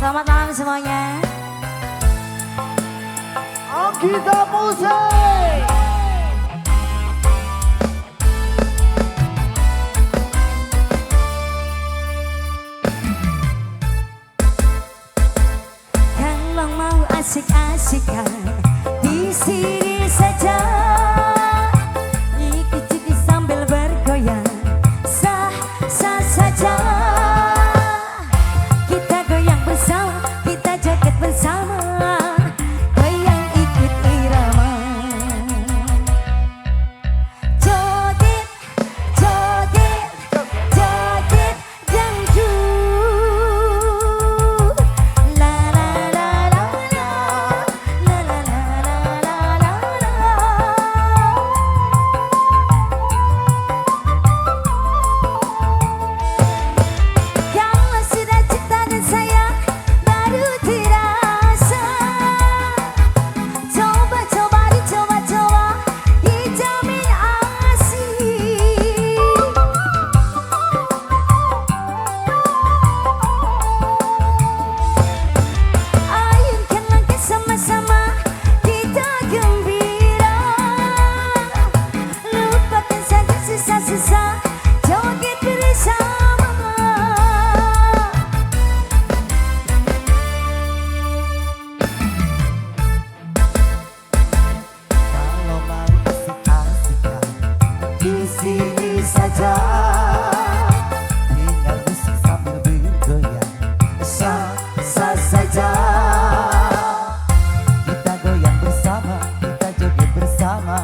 Selamat malam semuanya. Kita musik. Kalau mau asik-asikan di sini saja, ikuti sambil bergoyang, sah-sah saja. Kita goyang bersama, kita joget bersama, goyang ikut irama. Joget, joget, joget dangdut. La la la la la, la la la la la la. Kalau sudah cinta dan sayang baru dirasa. Coba-coba dicoba-coba dijamin asik. Ayunkan langkah sama-sama kita gembira. Lupakan saja susah-susah, joget bersama. Kalau mau asik-asikan di sini saja, dengar musik sambil bergoyang, sah-sah saja. Kita goyang bersama, kita joget bersama.